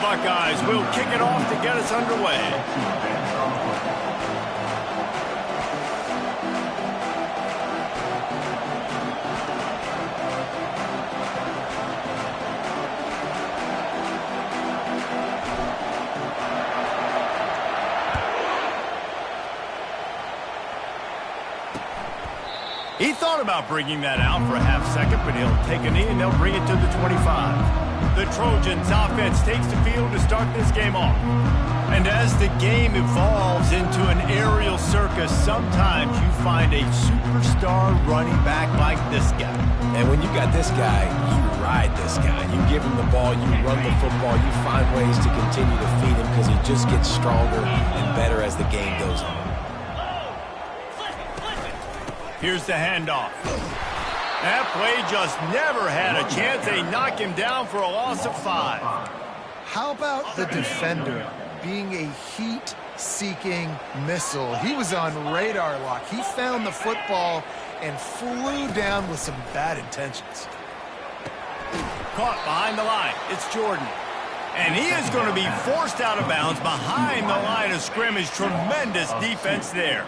Buckeyes will kick it off to get us underway. He thought about bringing that out for a half second, but he'll take a knee and they'll bring it to the 25. The Trojans offense takes the field to start this game off. And as the game evolves into an aerial circus, sometimes you find a superstar running back like this guy. And when you got this guy, you ride this guy. You give him the ball, you run the football, you find ways to continue to feed him because he just gets stronger and better as the game goes on. Here's the handoff. That play just never had a chance. They knock him down for a loss of 5. How about the defender being a heat-seeking missile? He was on radar lock. He found the football and flew down with some bad intentions. Caught behind the line. It's Jordan. And he is going to be forced out of bounds behind the line of scrimmage. Tremendous defense there.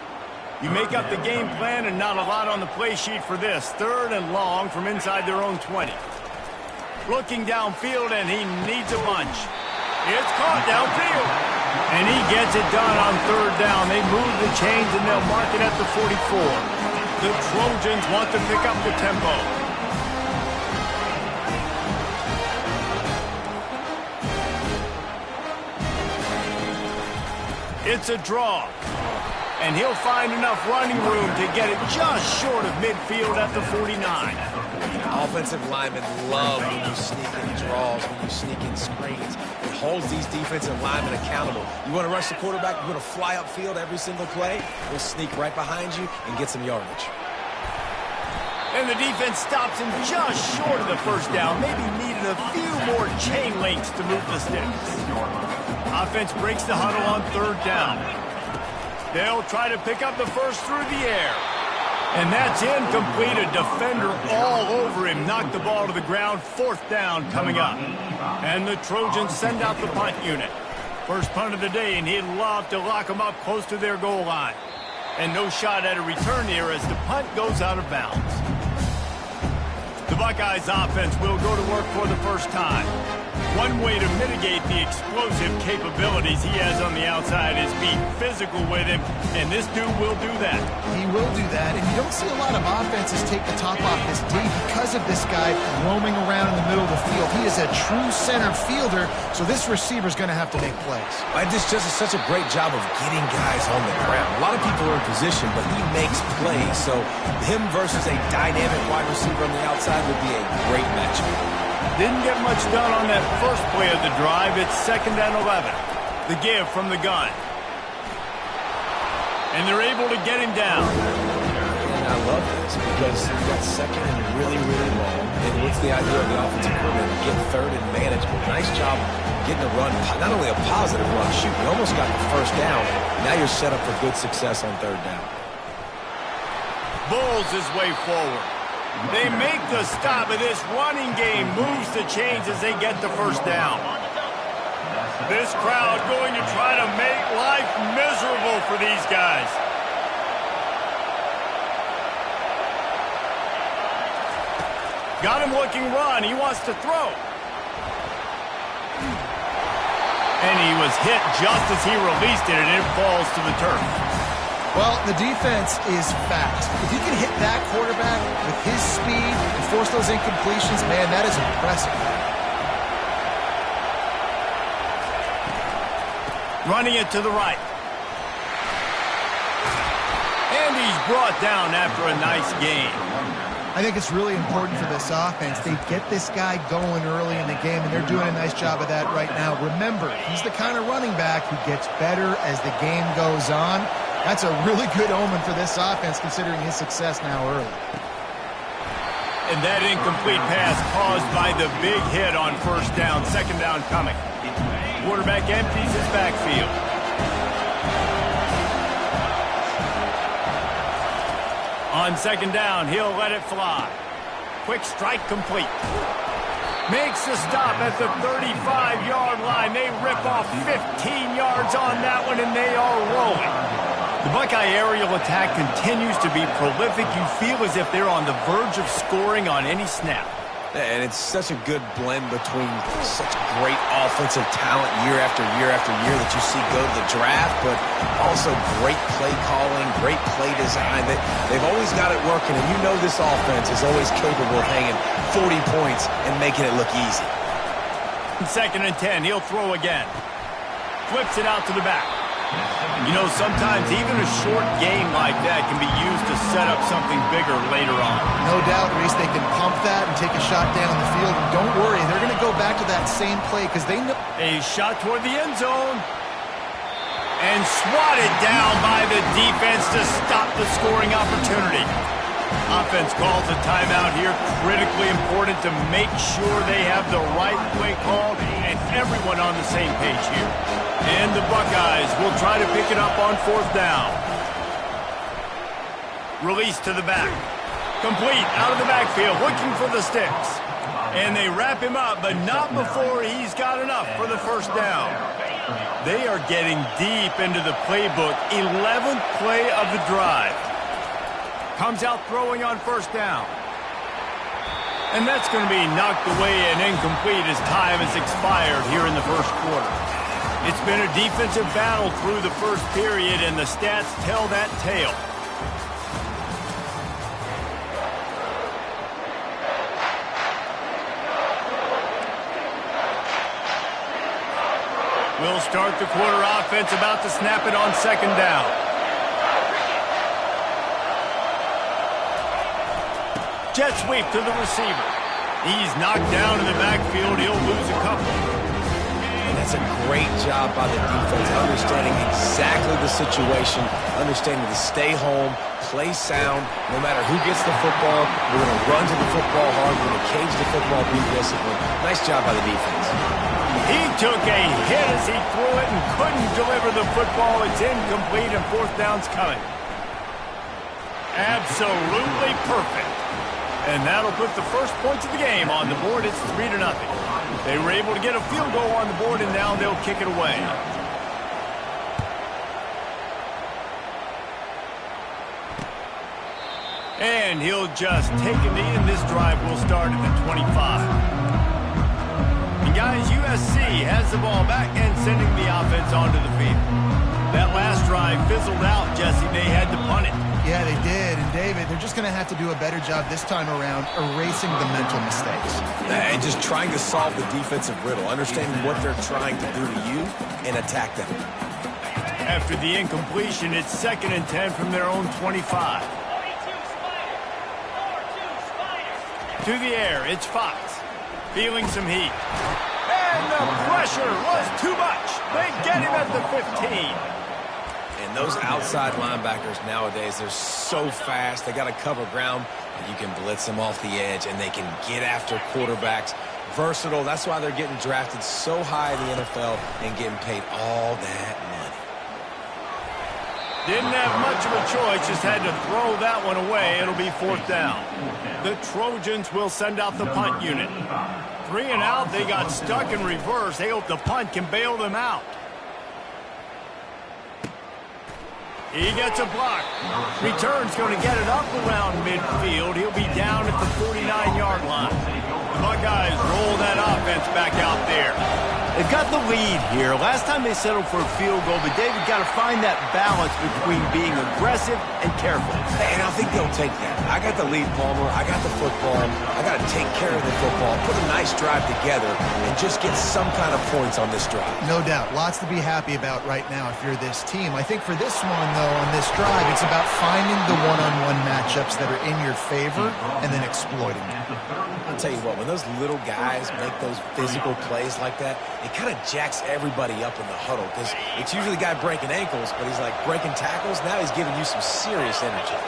You make up the game plan and not a lot on the play sheet for this. 3rd and long from inside their own 20. Looking downfield, and he needs a bunch. It's caught downfield. And he gets it done on 3rd down. They move the chains, and they'll mark it at the 44. The Trojans want to pick up the tempo. It's a draw. And he'll find enough running room to get it just short of midfield at the 49. Offensive linemen love when you sneak in draws, when you sneak in screens. It holds these defensive linemen accountable. You want to rush the quarterback, you want to fly upfield every single play, we'll sneak right behind you and get some yardage. And the defense stops him just short of the 1st down. Maybe needed a few more chain links to move the sticks. Offense breaks the huddle on 3rd down. They'll try to pick up the first through the air. And that's incomplete. A defender all over him. Knocked the ball to the ground. 4th down coming up. And the Trojans send out the punt unit. First punt of the day, and he'd love to lock them up close to their goal line. And no shot at a return here as the punt goes out of bounds. The Buckeyes offense will go to work for the first time. One way to mitigate the explosive capabilities he has on the outside is be physical with him, and this dude will do that. He will do that, and you don't see a lot of offenses take the top off this D because of this guy roaming around in the middle of the field. He is a true center fielder, so this receiver's going to have to make plays. This just is such a great job of getting guys on the ground. A lot of people are in position, but he makes plays, so him versus a dynamic wide receiver on the outside would be a great matchup. Didn't get much done on that first play of the drive. It's 2nd and 11. The give from the gun. And they're able to get him down. And I love this because you've got 2nd and really, really long. And what's the idea of the offensive coordinator? Get 3rd and manageable. Nice job getting a run. Not only a positive run, shoot, you almost got the 1st down. Now you're set up for good success on 3rd down. Bulls his way forward. They make the stop, and this running game moves the chains as they get the 1st down. This crowd going to try to make life miserable for these guys. Got him looking run. He wants to throw. And he was hit just as he released it, and it falls to the turf. Well, the defense is fast. If you can hit that quarterback with his speed and force those incompletions, man, that is impressive. Running it to the right. And he's brought down after a nice gain. I think it's really important for this offense. They get this guy going early in the game, and they're doing a nice job of that right now. Remember, he's the kind of running back who gets better as the game goes on. That's a really good omen for this offense, considering his success now early. And that incomplete pass caused by the big hit on 1st down. 2nd down coming. Quarterback empties his backfield. On 2nd down, he'll let it fly. Quick strike complete. Makes the stop at the 35-yard line. They rip off 15 yards on that one, and they are rolling. The Buckeye aerial attack continues to be prolific. You feel as if they're on the verge of scoring on any snap. And it's such a good blend between such great offensive talent year after year after year that you see go to the draft, but also great play calling, great play design. They've always got it working, and you know this offense is always capable of hanging 40 points and making it look easy. 2nd and 10, he'll throw again. Flips it out to the back. You know, sometimes even a short game like that can be used to set up something bigger later on. No doubt, Reese, they can pump that and take a shot down the field. And don't worry, they're going to go back to that same play because they know. A shot toward the end zone. And swatted down by the defense to stop the scoring opportunity. Offense calls a timeout here. Critically important to make sure they have the right play called and everyone on the same page here. And the Buckeyes will try to pick it up on 4th down. Release to the back. Complete out of the backfield, looking for the sticks. And they wrap him up, but not before he's got enough for the 1st down. They are getting deep into the playbook. 11th play of the drive. Comes out throwing on 1st down. And that's going to be knocked away and incomplete as time has expired here in the 1st quarter. It's been a defensive battle through the 1st period, and the stats tell that tale. We'll start the quarter offense about to snap it on 2nd down. Jet sweep to the receiver. He's knocked down in the backfield. He'll lose a couple. That's a great job by the defense, understanding exactly the situation, understanding to stay home, play sound. No matter who gets the football, we're going to run to the football hard. We're going to cage the football, be disciplined. Nice job by the defense. He took a hit as he threw it and couldn't deliver the football. It's incomplete, and 4th down's coming. Absolutely perfect. And that'll put the first points of the game on the board. It's 3-0. They were able to get a field goal on the board, and now they'll kick it away. And he'll just take a knee, and this drive will start at the 25. And guys, USC has the ball back and sending the offense onto the field. That last drive fizzled out, Jesse. They had to punt it. Yeah, they did. And, David, they're just going to have to do a better job this time around erasing the mental mistakes. And just trying to solve the defensive riddle, understanding what they're trying to do to you and attack them. After the incompletion, it's 2nd and 10 from their own 25. To the air, it's Fox. Feeling some heat. And the pressure was too much. They get him at the 15. And those outside linebackers nowadays, they're so fast. They got to cover ground. You can blitz them off the edge, and they can get after quarterbacks. Versatile. That's why they're getting drafted so high in the NFL and getting paid all that money. Didn't have much of a choice. Just had to throw that one away. It'll be 4th down. The Trojans will send out the punt unit. 3 and out. They got stuck in reverse. They hope the punt can bail them out. He gets a block. Return's going to get it up around midfield. He'll be down at the 49-yard line. The Buckeyes roll that offense back out there. They've got the lead here. Last time they settled for a field goal, but David got to find that balance between being aggressive and careful. And I think they'll take that. I got the lead, Palmer. I got the football. I got to take care of the football, put a nice drive together, and just get some kind of points on this drive. No doubt. Lots to be happy about right now if you're this team. I think for this one, though, on this drive, it's about finding the one-on-one matchups that are in your favor and then exploiting them. I'll tell you what, when those little guys make those physical plays like that, it kind of jacks everybody up in the huddle because it's usually the guy breaking ankles, but he's like breaking tackles. Now he's giving you some serious energy.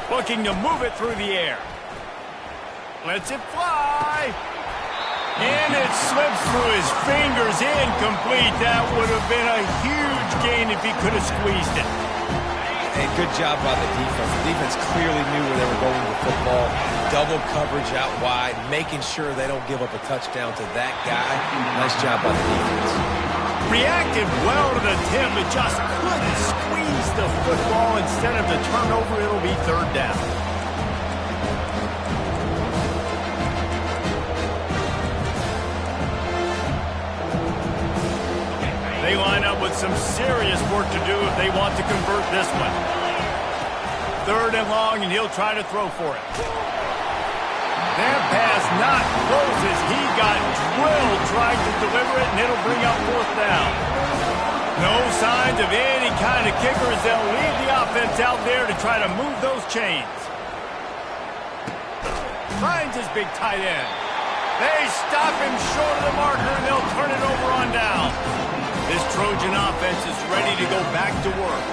Looking to move it through the air. Lets it fly. And it slips through his fingers. Incomplete. That would have been a huge gain if he could have squeezed it. And good job by the defense. The defense clearly knew where they were going with the football. Double coverage out wide, making sure they don't give up a touchdown to that guy. Nice job by the defense. Reacted well to the tip, but just couldn't squeeze the football. Instead of the turnover, it'll be third down. They line up with some serious work to do if they want to convert this one. Third and long, and he'll try to throw for it. That pass not close as he got drilled trying to deliver it, and it'll bring up fourth down. No signs of any kind of kicker as they'll lead the offense out there to try to move those chains. Finds his big tight end. They stop him short of the marker, and they'll turn it over on down. This Trojan offense is ready to go back to work.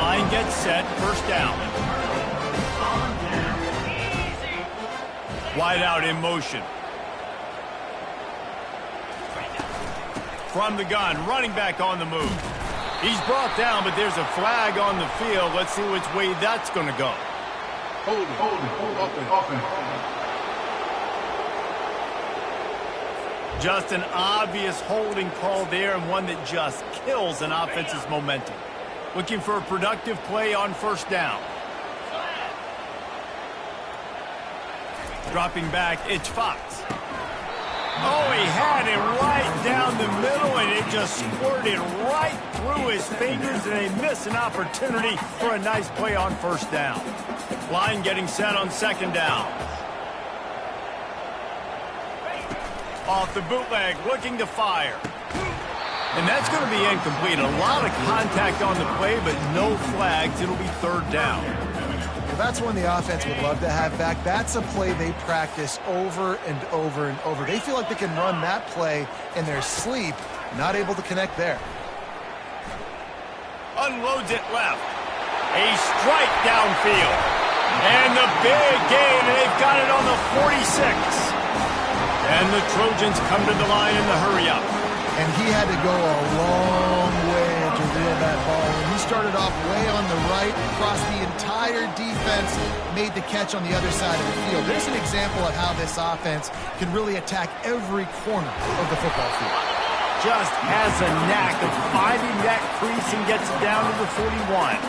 Line gets set, first down. Wide out in motion. From the gun, running back on the move. He's brought down, but there's a flag on the field. Let's see which way that's going to go. Hold it, offense. Just an obvious holding call there, and one that just kills an offense's momentum. Looking for a productive play on first down. Dropping back, it's Fox. Oh, he had it right down the middle, and it just squirted right through his fingers, and they miss an opportunity for a nice play on first down. Line getting set on second down. Off the bootleg, looking to fire. And that's going to be incomplete. A lot of contact on the play, but no flags. It'll be third down. Well, that's one the offense would love to have back. That's a play they practice over and over and over. They feel like they can run that play in their sleep, not able to connect there. Unloads it left. A strike downfield. And the big gain, they've got it on the 46. And the Trojans come to the line in the hurry-up. And he had to go a long way to reel that ball in. He started off way on the right, across the entire defense, made the catch on the other side of the field. There's an example of how this offense can really attack every corner of the football field. Just has a knack of finding that crease and gets it down to the 41.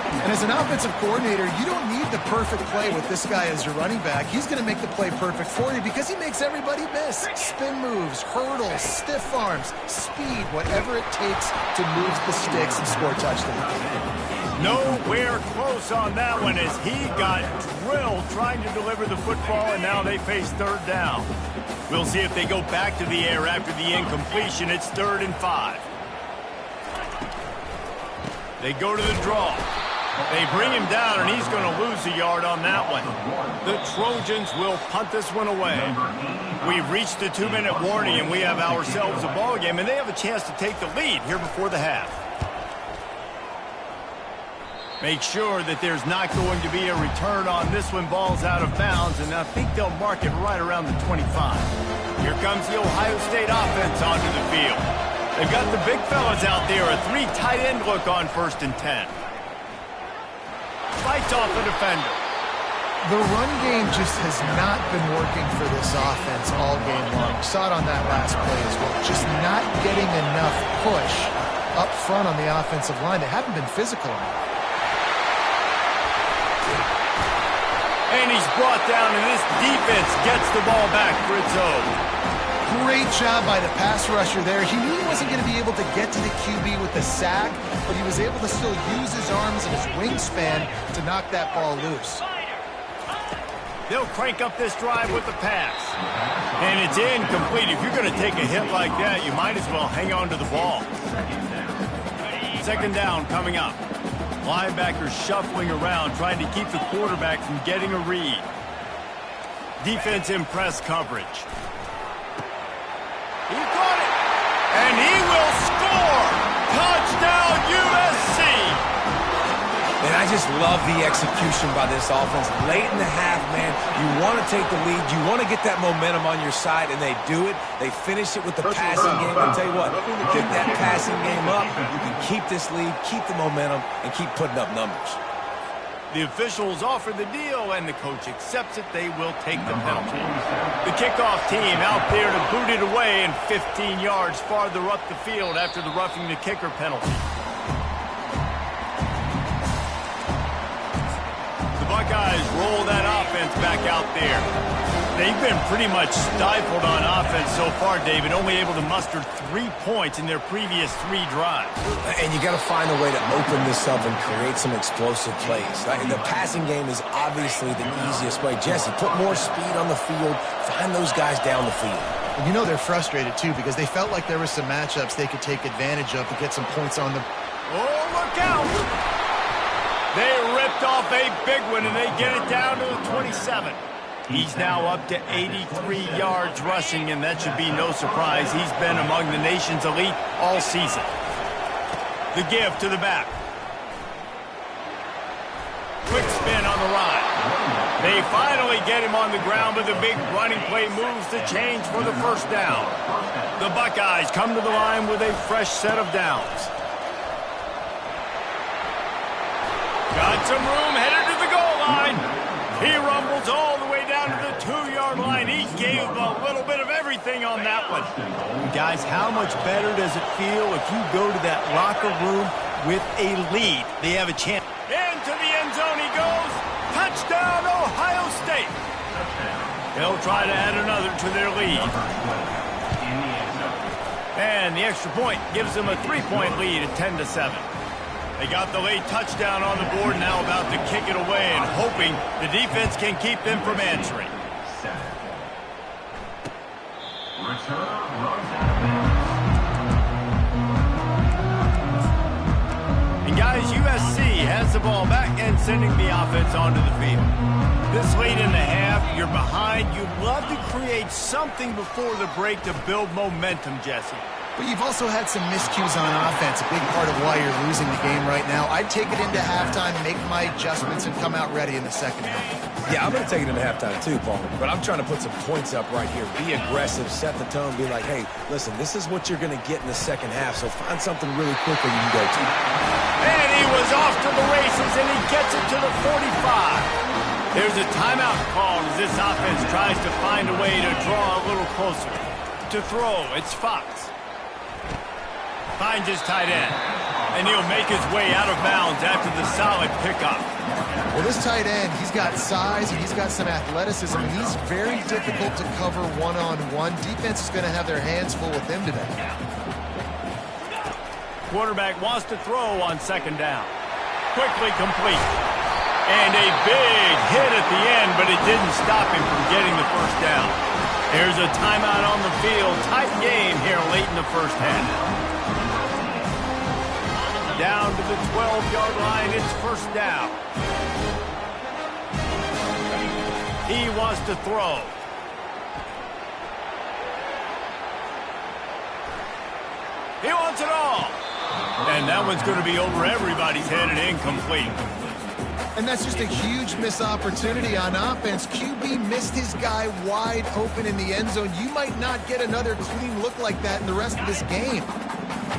And as an offensive coordinator, you don't need the perfect play with this guy as your running back. He's going to make the play perfect for you because he makes everybody miss. Spin moves, hurdles, stiff arms, speed, whatever it takes to move the sticks and score touchdowns. Nowhere close on that one as he got drilled trying to deliver the football, and now they face third down. We'll see if they go back to the air after the incompletion. It's 3rd and 5. They go to the draw. They bring him down, and he's going to lose a yard on that one. The Trojans will punt this one away. We've reached the 2-minute warning, and we have ourselves a ball game, and they have a chance to take the lead here before the half. Make sure that there's not going to be a return on this one. Ball's out of bounds, and I think they'll mark it right around the 25. Here comes the Ohio State offense onto the field. They've got the big fellas out there, a 3 tight end look on 1st and 10. Fights off the defender. The run game just has not been working for this offense all game long. We saw it on that last play as well. Just not getting enough push up front on the offensive line. They haven't been physical enough. And he's brought down, and this defense gets the ball back for its own. Great job by the pass rusher there. He knew he wasn't going to be able to get to the QB with the sack, but he was able to still use his arms and his wingspan to knock that ball loose. They'll crank up this drive with the pass. And it's incomplete. If you're going to take a hit like that, you might as well hang on to the ball. 2nd down coming up. Linebackers shuffling around, trying to keep the quarterback from getting a read. Defense in press coverage. He got it, and he will score! Touchdown, USC! And I just love the execution by this offense. Late in the half, man, you want to take the lead. You want to get that momentum on your side, and they do it. They finish it with the passing game. I'll tell you what, get that passing game up. You can keep this lead, keep the momentum, and keep putting up numbers. The officials offer the deal, and the coach accepts it. They will take the penalty. The kickoff team out there to boot it away and 15 yards farther up the field after the roughing the kicker penalty. The Buckeyes roll that offense back out there. They've been pretty much stifled on offense so far, David, only able to muster 3 points in their previous 3 drives. And you got to find a way to open this up and create some explosive plays. The passing game is obviously the easiest way. Jesse, put more speed on the field. Find those guys down the field. And you know they're frustrated, too, because they felt like there were some matchups they could take advantage of to get some points on them. Oh, look out! They ripped off a big one, and they get it down to the 27. He's now up to 83 yards rushing, and that should be no surprise. He's been among the nation's elite all season. The give to the back. Quick spin on the ride. They finally get him on the ground, but the big running play moves the change for the first down. The Buckeyes come to the line with a fresh set of downs. Got some room, headed to the goal line. He rumbles all the way down to the 2-yard line. He gave a little bit of everything on that one. Guys, how much better does it feel if you go to that locker room with a lead? They have a chance. Into the end zone he goes. Touchdown, Ohio State. They'll try to add another to their lead. And the extra point gives them a 3-point lead at 10-7. They got the late touchdown on the board, now about to kick it away and hoping the defense can keep them from answering. And guys, USC has the ball back and sending the offense onto the field. This late in the half, you're behind. You'd love to create something before the break to build momentum, Jesse. But you've also had some miscues on offense, a big part of why you're losing the game right now. I'd take it into halftime, make my adjustments, and come out ready in the second half. Yeah, I'm going to take it into halftime too, Paul. But I'm trying to put some points up right here. Be aggressive, set the tone, be like, hey, listen, this is what you're going to get in the second half, so find something really quickly you can go to. And he was off to the races, and he gets it to the 45. There's a timeout called as this offense tries to find a way to draw a little closer. To throw, it's Fox. Finds his tight end, and he'll make his way out of bounds after the solid pickup. Well, this tight end, he's got size, and he's got some athleticism, and he's very difficult to cover one-on-one. Defense is going to have their hands full with him today. Quarterback wants to throw on second down. Quickly complete. And a big hit at the end, but it didn't stop him from getting the first down. There's a timeout on the field. Tight game here late in the first half. Down to the 12-yard line, it's first down. He wants to throw. He wants it all. And that one's going to be over everybody's head and incomplete. And that's just a huge missed opportunity on offense. QB missed his guy wide open in the end zone. You might not get another clean look like that in the rest of this game.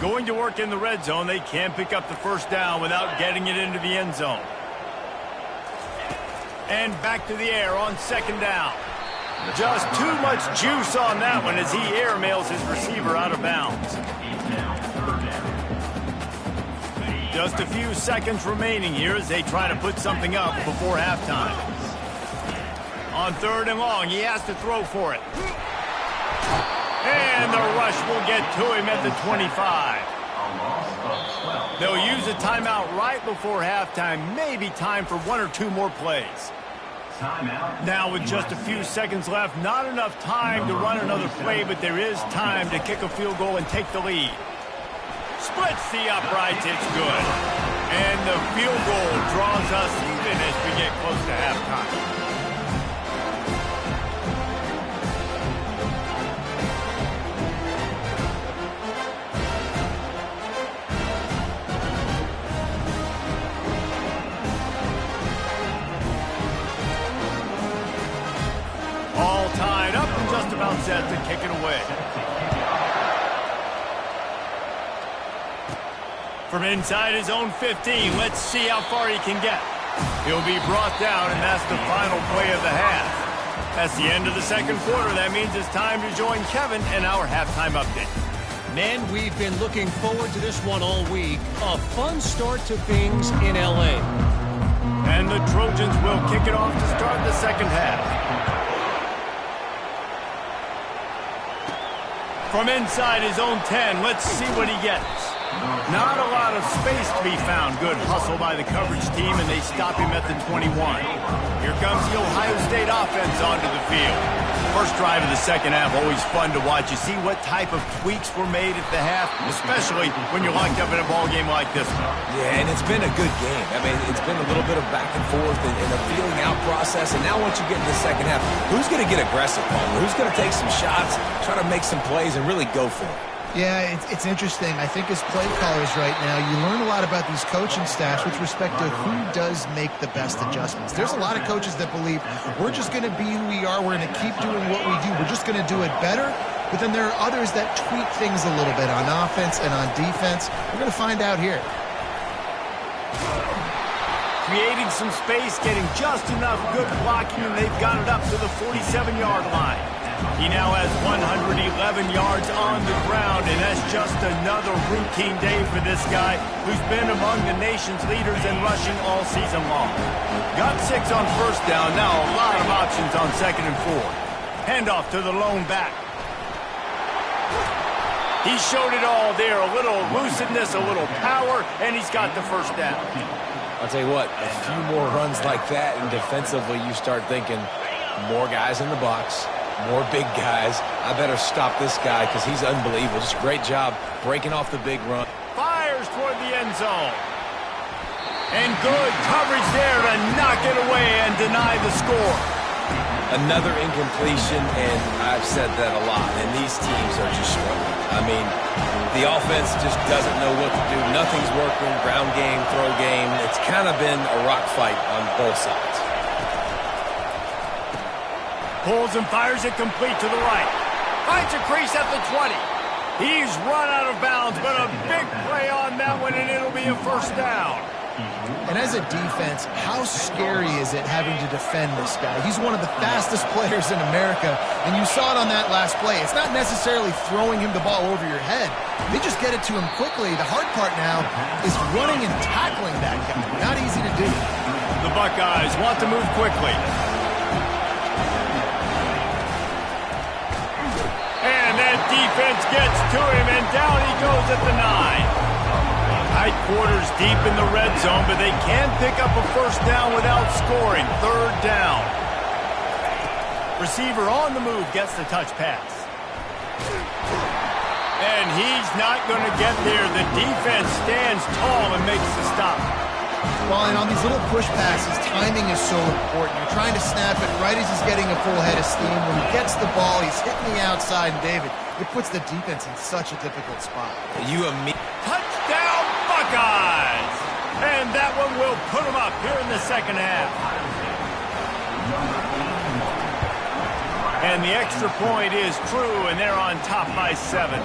Going to work in the red zone, they can't pick up the first down without getting it into the end zone. And back to the air on second down. Just too much juice on that one as he airmails his receiver out of bounds. Just a few seconds remaining here as they try to put something up before halftime. On third and long, he has to throw for it. And the rush will get to him at the 25. They'll use a timeout right before halftime. Maybe time for 1 or 2 more plays. Now with just a few seconds left, not enough time to run another play, but there is time to kick a field goal and take the lead. Splits the uprights, it's good. And the field goal draws us even as we get close to halftime. set to kick it away. From inside his own 15, let's see how far he can get. He'll be brought down, and that's the final play of the half. That's the end of the second quarter. That means it's time to join Kevin in our halftime update. Men, we've been looking forward to this one all week. A fun start to things in L.A. And the Trojans will kick it off to start the second half. From inside his own 10, let's see what he gets. Not a lot of space to be found. Good hustle by the coverage team, and they stop him at the 21. Here comes the Ohio State offense onto the field. First drive of the second half, always fun to watch. You see what type of tweaks were made at the half, especially when you're locked up in a ball game like this one. Yeah, and it's been a good game. I mean, it's been a little bit of back and forth and a feeling out process. And now once you get in the second half, who's going to get aggressive, Palmer? Who's going to take some shots, try to make some plays, and really go for it? Yeah, it's interesting. I think as play callers right now, you learn a lot about these coaching staffs with respect to who does make the best adjustments. There's a lot of coaches that believe we're just going to be who we are. We're going to keep doing what we do. We're just going to do it better. But then there are others that tweak things a little bit on offense and on defense. We're going to find out here. Creating some space, getting just enough good blocking, and they've got it up to the 47-yard line. He now has 111 yards on the ground, and that's just another routine day for this guy who's been among the nation's leaders in rushing all season long. Got 6 on first down, now a lot of options on second and 4. Handoff to the lone back. He showed it all there, a little elusiveness, a little power, and he's got the first down. I'll tell you what, a few more runs like that, and defensively you start thinking more guys in the box, more big guys. I better stop this guy because he's unbelievable. Just a great job breaking off the big run. Fires toward the end zone. And good coverage there to knock it away and deny the score. Another incompletion, and I've said that a lot, and these teams are just struggling. I mean, the offense just doesn't know what to do. Nothing's working, ground game, throw game. It's kind of been a rock fight on both sides. Pulls and fires it complete to the right. Finds a crease at the 20. He's run out of bounds, but a big play on that one, and it'll be a first down. And as a defense, how scary is it having to defend this guy? He's one of the fastest players in America, and you saw it on that last play. It's not necessarily throwing him the ball over your head. They just get it to him quickly. The hard part now is running and tackling that guy. Not easy to do. The Buckeyes want to move quickly. And that defense gets to him, and down he goes at the 9. Tight quarters deep in the red zone, but they can pick up a first down without scoring. Third down. Receiver on the move gets the touch pass. And he's not going to get there. The defense stands tall and makes the stop. Well, and on these little push passes, timing is so important. You're trying to snap it right as he's getting a full head of steam. When he gets the ball, he's hitting the outside, and David, it puts the defense in such a difficult spot. Touchdown, Buckeyes! And that one will put them up here in the second half. And the extra point is true, and they're on top by 7.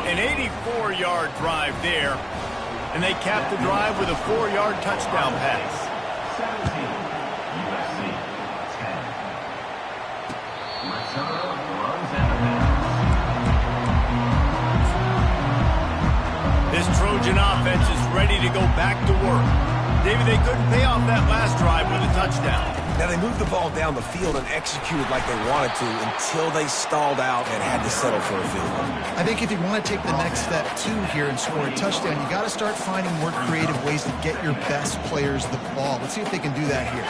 An 84-yard drive there. And they cap the drive with a 4-yard touchdown pass. 17, USC, 10. Runs out of bounds. This Trojan offense is ready to go back to work. David, they couldn't pay off that last drive with a touchdown. Now, they moved the ball down the field and executed like they wanted to until they stalled out and had to settle for a field goal. I think if you want to take the next step, too, here and score a touchdown, you got to start finding more creative ways to get your best players the ball. Let's see if they can do that here.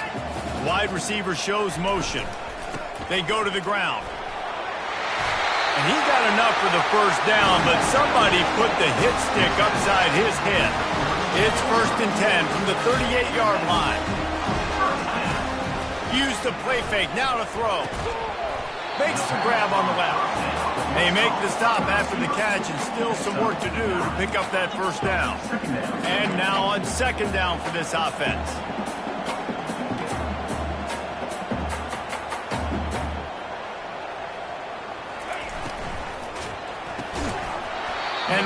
Wide receiver shows motion. They go to the ground. And he got enough for the first down, but somebody put the hit stick upside his head. It's 1st and 10 from the 38-yard line. Use the play fake, now to throw. Makes the grab on the left. They make the stop after the catch, and still some work to do to pick up that first down. And now on second down for this offense.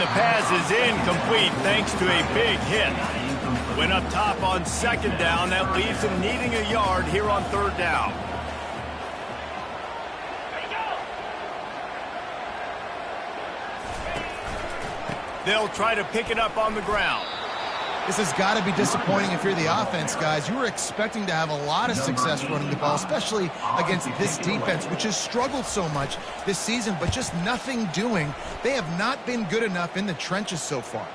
And the pass is incomplete thanks to a big hit. Went up top on second down. That leaves them needing a yard here on third down. They'll try to pick it up on the ground. This has got to be disappointing if you're the offense, guys. You were expecting to have a lot of success running the ball, especially against this defense, which has struggled so much this season, but just nothing doing. They have not been good enough in the trenches so far.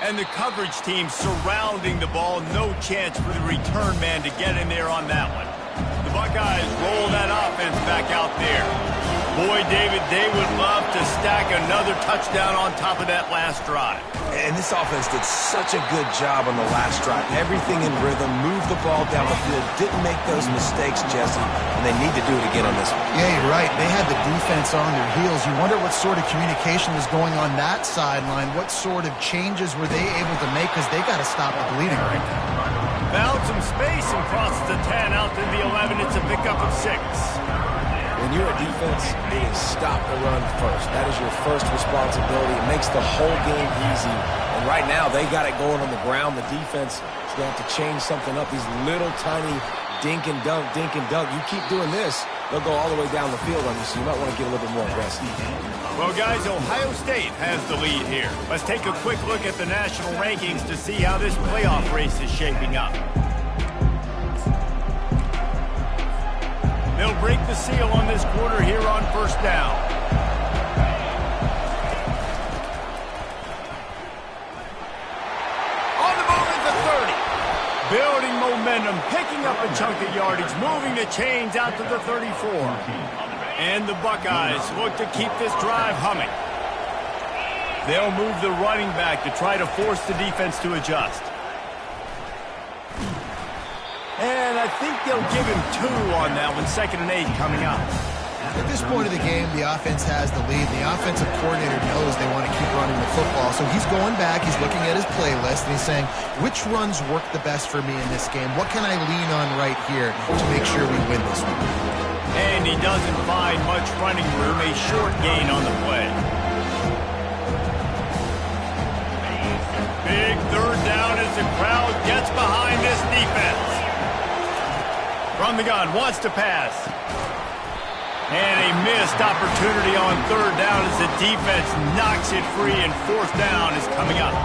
And the coverage team surrounding the ball. No chance for the return man to get in there on that one. The Buckeyes roll that offense back out there. Boy, David, they would love to stack another touchdown on top of that last drive. And this offense did such a good job on the last drive. Everything in rhythm, moved the ball down the field, didn't make those mistakes, Jesse, and they need to do it again on this one. Yeah, you're right. They had the defense on their heels. You wonder what sort of communication was going on that sideline. What sort of changes were they able to make, because they got to stop the bleeding right now. Found some space and crosses the 10 out to the 11. It's a pickup of 6. When you're a defense, it is stop the run first. That is your first responsibility. It makes the whole game easy. And right now, they got it going on the ground. The defense is going to have to change something up. These little tiny dink and dunk, dink and dunk. You keep doing this, they'll go all the way down the field on you, so you might want to get a little bit more aggressive. Well, guys, Ohio State has the lead here. Let's take a quick look at the national rankings to see how this playoff race is shaping up. They'll break the seal on this quarter here on first down. On the move at the 30. Building momentum, picking up a chunk of yardage, moving the chains out to the 34. And the Buckeyes look to keep this drive humming. They'll move the running back to try to force the defense to adjust. And I think they'll give him 2 on that one, 2nd and 8 coming up. At this point of the game, the offense has the lead. The offensive coordinator knows they want to keep running the football. So he's going back, he's looking at his playlist, and he's saying, which runs work the best for me in this game? What can I lean on right here to make sure we win this one? And he doesn't find much running room, a short gain on the play. Big third down as the crowd gets behind this defense. From the gun, wants to pass. And a missed opportunity on third down as the defense knocks it free, and fourth down is coming up.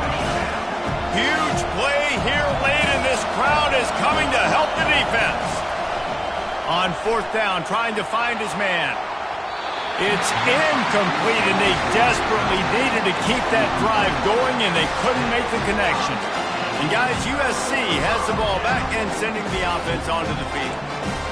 Huge play here late, and this crowd is coming to help the defense. On fourth down, trying to find his man. It's incomplete, and they desperately needed to keep that drive going, and they couldn't make the connection. And guys, USC has the ball back and sending the offense onto the field.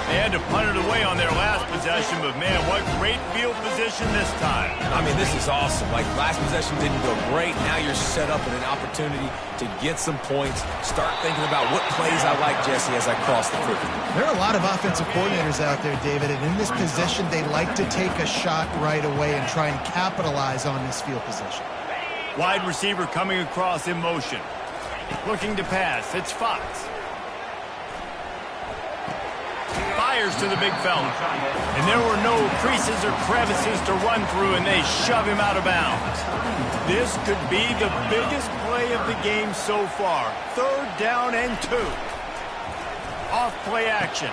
They had to punt it away on their last possession, but man, what great field position this time. I mean, this is awesome. Like, last possession didn't go great. Now you're set up with an opportunity to get some points. Start thinking about what plays I like, Jesse, as I cross the 50. There are a lot of offensive coordinators out there, David, and in this position, they like to take a shot right away and try and capitalize on this field position. Wide receiver coming across in motion. Looking to pass. It's Fox. Fires to the big fella. And there were no creases or crevices to run through, and they shove him out of bounds. This could be the biggest play of the game so far. 3rd down and 2. Off play action.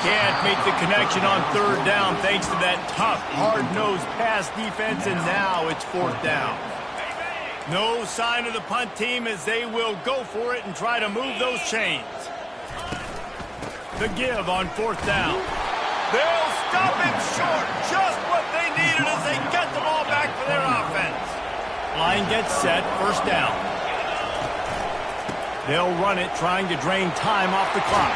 Can't make the connection on 3rd down thanks to that tough, hard-nosed pass defense, and now it's 4th down. No sign of the punt team as they will go for it and try to move those chains. The give on 4th down. They'll stop him short. Just what they needed as they get the ball back for their offense. Line gets set. 1st down. They'll run it, trying to drain time off the clock.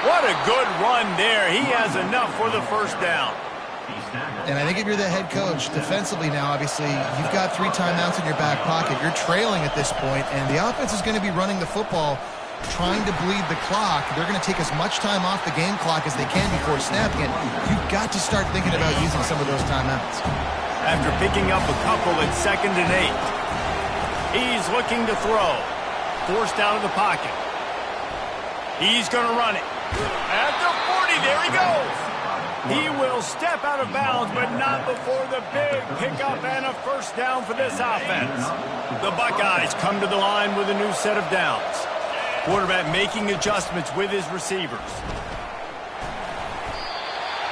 What a good run there. He has enough for the 1st down. And I think if you're the head coach, defensively now, obviously, you've got 3 timeouts in your back pocket. You're trailing at this point, and the offense is going to be running the football, trying to bleed the clock. They're going to take as much time off the game clock as they can before snapping it. You've got to start thinking about using some of those timeouts. After picking up a couple at 2nd and 8, he's looking to throw. Forced out of the pocket. He's going to run it. At the 40, there he goes. He will step out of bounds, but not before the big pickup and a first down for this offense. The Buckeyes come to the line with a new set of downs. Quarterback making adjustments with his receivers.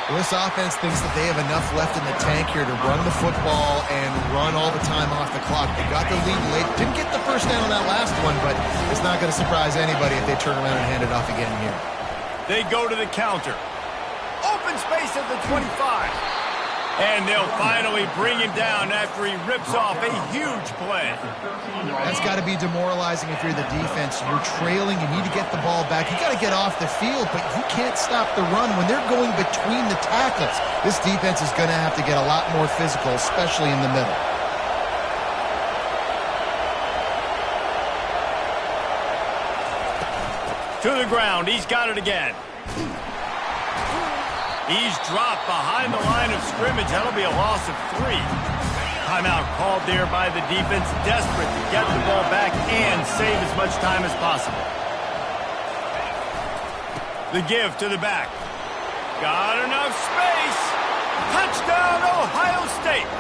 Well, this offense thinks that they have enough left in the tank here to run the football and run all the time off the clock. They got the lead late. Didn't get the first down on that last one, but it's not going to surprise anybody if they turn around and hand it off again here. They go to the counter. Open space at the 25. And they'll finally bring him down after he rips off a huge play. That's got to be demoralizing if you're the defense. You're trailing. You need to get the ball back. You got to get off the field, but you can't stop the run when they're going between the tackles. This defense is going to have to get a lot more physical, especially in the middle. To the ground. He's got it again. He's dropped behind the line of scrimmage. That'll be a loss of 3. Timeout called there by the defense, desperate to get the ball back and save as much time as possible. The give to the back. Got enough space. Touchdown, Ohio State.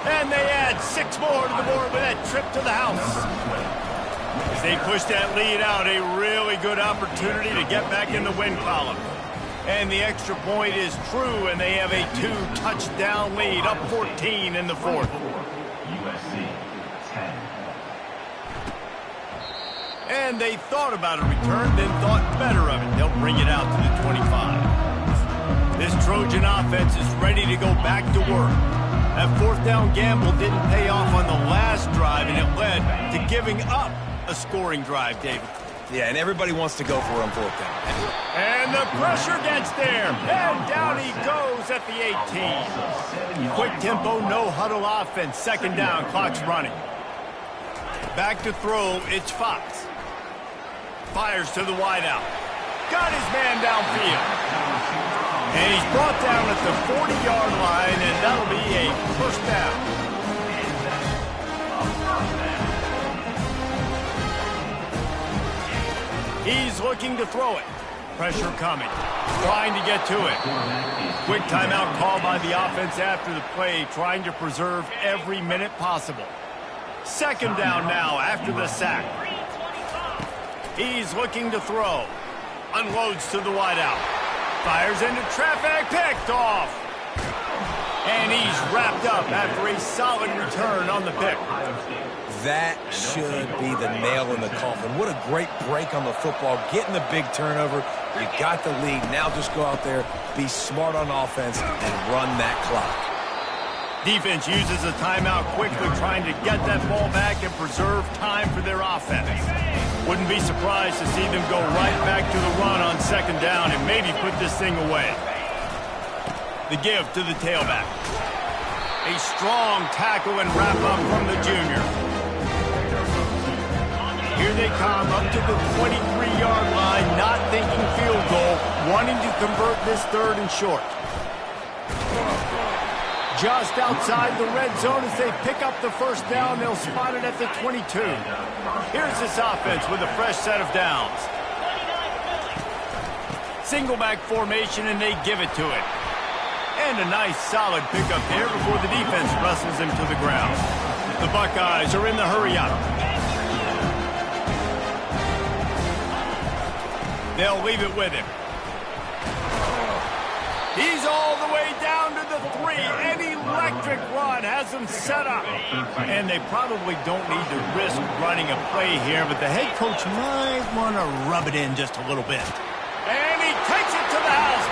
And they add 6 more to the board with that trip to the house. As they push that lead out, a really good opportunity to get back in the win column. And the extra point is true, and they have a 2-touchdown lead, up 14 in the fourth. USC 10. And they thought about a return, then thought better of it. They'll bring it out to the 25. This Trojan offense is ready to go back to work. That fourth down gamble didn't pay off on the last drive, and it led to giving up a scoring drive, David. Yeah, and everybody wants to go for it on fourth down. And the pressure gets there. And down he goes at the 18. Quick tempo, no huddle offense. Second down, clock's running. Back to throw, it's Fox. Fires to the wideout. Got his man downfield. And he's brought down at the 40-yard line, and that'll be a first down. He's looking to throw it. Pressure coming. Trying to get to it. Quick timeout called by the offense after the play, trying to preserve every minute possible. Second down now after the sack. He's looking to throw. Unloads to the wideout. Fires into traffic. Picked off. And he's wrapped up after a solid return on the pick. That should be the nail in the coffin. What a great break on the football. Getting the big turnover. You got the lead. Now just go out there, be smart on offense, and run that clock. Defense uses a timeout quickly, trying to get that ball back and preserve time for their offense. Wouldn't be surprised to see them go right back to the run on second down and maybe put this thing away. The give to the tailback. A strong tackle and wrap-up from the junior. Here they come up to the 23-yard line, not thinking field goal, wanting to convert this third and short. Just outside the red zone as they pick up the first down, they'll spot it at the 22. Here's this offense with a fresh set of downs. Single back formation, and they give it to it. And a nice solid pickup here before the defense wrestles him to the ground. The Buckeyes are in the hurry-up. They'll leave it with him. He's all the way down to the 3. An electric run has them set up. And they probably don't need to risk running a play here, but the head coach might want to rub it in just a little bit. And he takes it to the house.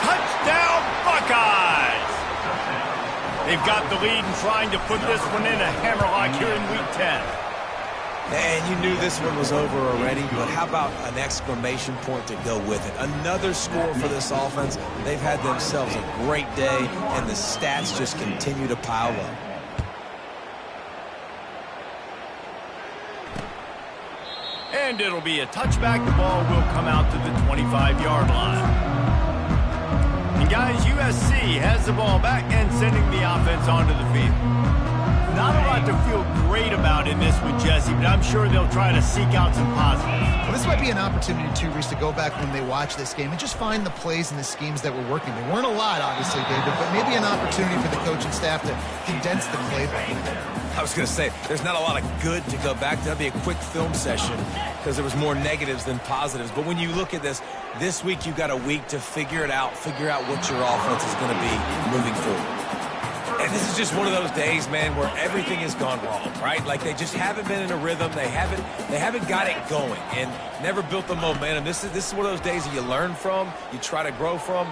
Touchdown, Buckeyes! They've got the lead and trying to put this one in a hammerlock here in Week 10. And you knew this one was over already, but how about an exclamation point to go with it? Another score for this offense. They've had themselves a great day, and the stats just continue to pile up. And it'll be a touchback. The ball will come out to the 25-yard line. And guys, USC has the ball back and sending the offense onto the field. Not a lot to feel great about out in this one, Jesse, but I'm sure they'll try to seek out some positives. Well, this might be an opportunity, too, Reese, to go back when they watch this game and just find the plays and the schemes that were working. There weren't a lot, obviously, David, but maybe an opportunity for the coaching staff to condense the playbook. I was going to say, there's not a lot of good to go back to. That'd be a quick film session because there was more negatives than positives. But when you look at this week you've got a week to figure it out, figure out what your offense is going to be moving forward. And this is just one of those days, man, where everything has gone wrong, right? Like they just haven't been in a rhythm. They haven't got it going and never built the momentum. This is one of those days that you learn from, you try to grow from.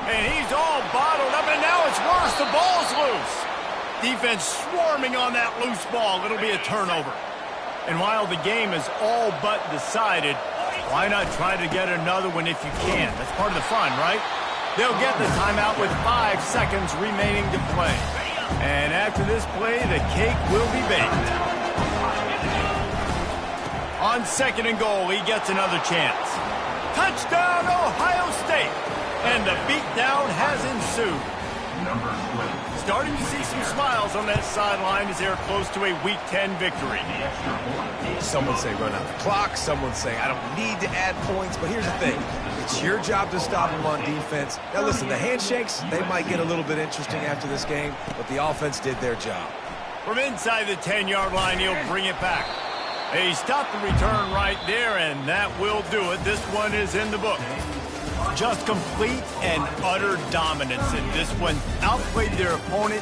And he's all bottled up, and now it's worse. The ball's loose. Defense swarming on that loose ball. It'll be a turnover. And while the game is all but decided, why not try to get another one if you can? That's part of the fun, right? They'll get the timeout with 5 seconds remaining to play. And after this play, the cake will be baked. On 2nd and goal, he gets another chance. Touchdown, Ohio State! And the beatdown has ensued. Starting to see some smiles on that sideline as they're close to a Week 10 victory. Some would say run out the clock. Some would say I don't need to add points. But here's the thing. It's your job to stop them on defense. Now, listen, the handshakes, they might get a little bit interesting after this game, but the offense did their job. From inside the 10-yard line, he'll bring it back. He stopped the return right there, and that will do it. This one is in the book. Just complete and utter dominance, and this one outplayed their opponent.